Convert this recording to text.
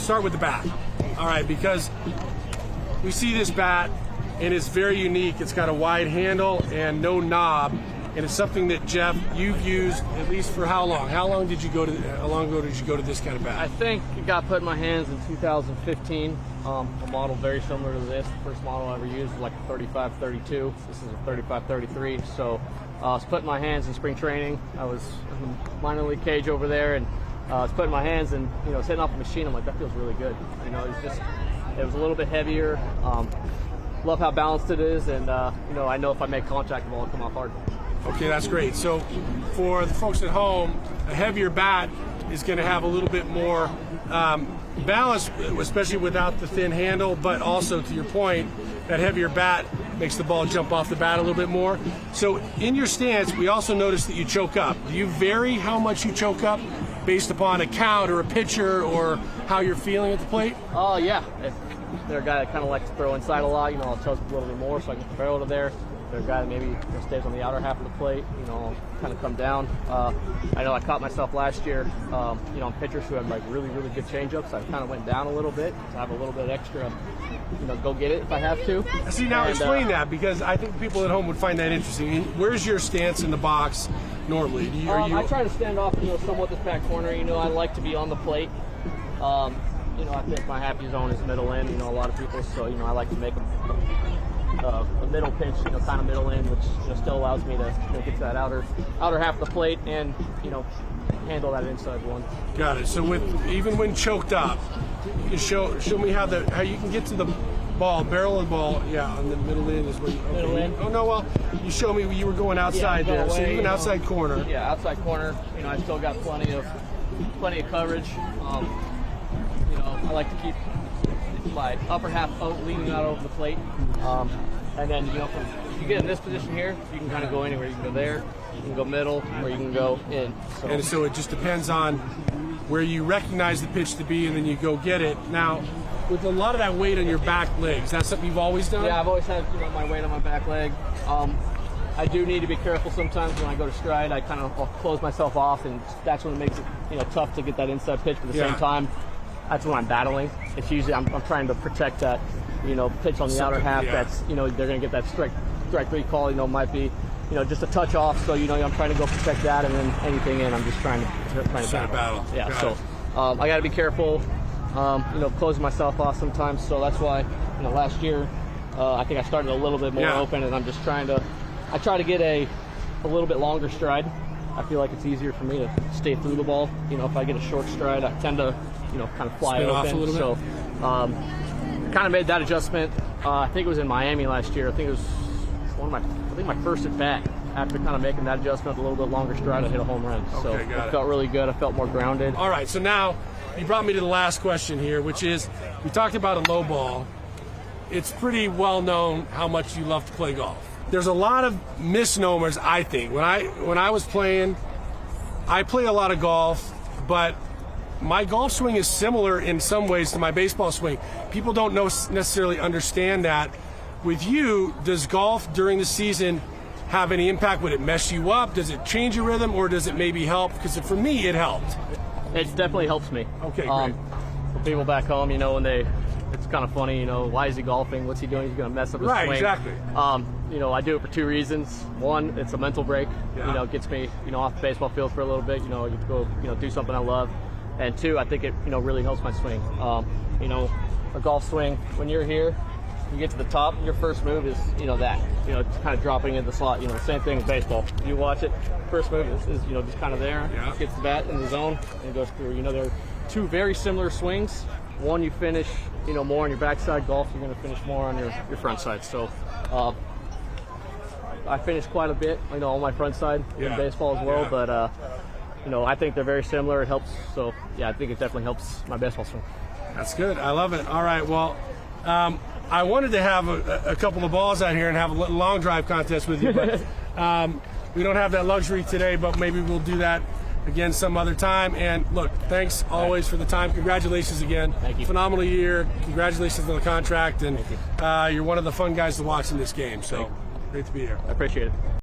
start with the bat. All right, because we see this bat, and it's very unique. It's got a wide handle and no knob, and it's something that, Jeff, you've used at least for how long? How long ago did you go to this kind of bat? I think it got put in my hands in 2015. A model very similar to this. The first model I ever used was like a 35-32. This is a 35-33. So I was put in my hands in spring training. I was in the minor league cage over there, and I was put in my hands, and I was hitting off the machine. I'm like, that feels really good. It was a little bit heavier. Love how balanced it is, and I know if I make contact, the ball will come off hard. Okay, that's great. So for the folks at home, a heavier bat is going to have a little bit more balance, especially without the thin handle, but also, to your point, that heavier bat makes the ball jump off the bat a little bit more. So in your stance, we also noticed that you choke up. Do you vary how much you choke up based upon a count or a pitcher or how you're feeling at the plate? Oh, yeah. If they're a guy that kind of likes to throw inside a lot, I'll choke a little bit more so I can get the barrel to there. They're a guy that maybe stays on the outer half of the plate, kind of come down. I know I caught myself last year, on pitchers who had like really, really good changeups. I kind of went down a little bit to have a little bit extra, go get it if I have to. See, now explain that, because I think people at home would find that interesting. Where's your stance in the box normally? I try to stand off, somewhat this back corner. I like to be on the plate. I think my happy zone is middle in, a lot of people, so, I like to make them a middle pitch, kind of middle in, which still allows me to get to that outer half of the plate and handle that inside one. Got it. So even when choked up, you show me how you can get to the ball, barrel of the ball. Yeah, on the middle in is where you. Okay. Middle in. Oh no, well you showed me you were going outside there. Away, so even outside corner. Yeah, outside corner. I still got plenty of coverage. I like to keep my upper half leaning out over the plate. And then, if you get in this position here, you can kind of go anywhere. You can go there, you can go middle, or you can go in. And so it just depends on where you recognize the pitch to be, and then you go get it. Now, with a lot of that weight on your back legs, that's something you've always done? Yeah, I've always had my weight on my back leg. I do need to be careful sometimes when I go to stride. I'll close myself off, and that's when it makes it tough to get that inside pitch. But at the same time, that's when I'm battling. It's usually I'm trying to protect that pitch on the outer half. That's they're going to get that strike three call. Might be just a touch off. So I'm trying to go protect that, and then anything in, I'm just trying to battle. Yeah. I got to be careful. Closing myself off sometimes. So that's why last year I think I started a little bit more open, and I'm just trying to. I try to get a little bit longer stride. I feel like it's easier for me to stay through the ball. If I get a short stride, I tend to kind of fly spin open. Off a little bit. So kind of made that adjustment. I think it was in Miami last year. I think it was my first at bat. After kind of making that adjustment, a little bit longer stride, I hit a home run. So it felt really good. I felt more grounded. All right, so now you brought me to the last question here, which is, we talked about a low ball. It's pretty well known how much you love to play golf. There's a lot of misnomers, I think. When I was playing, I play a lot of golf, but my golf swing is similar in some ways to my baseball swing. People don't necessarily understand that. With you, does golf during the season have any impact? Would it mess you up? Does it change your rhythm, or does it maybe help? Because for me, it helped. It definitely helps me. Okay, great. For people back home, when it's kind of funny, why is he golfing? What's he doing? He's going to mess up his swing. Right, exactly. I do it for two reasons. One, it's a mental break. It gets me, off the baseball field for a little bit. I get to go, do something I love. And two, I think it, really helps my swing. A golf swing, when you're here, you get to the top, your first move is, that. It's kind of dropping in the slot. Same thing with baseball. You watch it, first move is just kind of there. Yeah. Gets the bat in the zone and goes through. They're two very similar swings. One, you finish, more on your backside. Golf, you're going to finish more on your front side. So, I finish quite a bit, on my front side in baseball as well. But, I think they're very similar. It helps. So, I think it definitely helps my baseball swing. That's good. I love it. All right. Well, I wanted to have a couple of balls out here and have a long drive contest with you, but we don't have that luxury today, but maybe we'll do that again some other time. And look, thanks always for the time. Congratulations again. Thank you. Phenomenal year. Congratulations on the contract. And you're one of the fun guys to watch in this game. So great to be here. I appreciate it.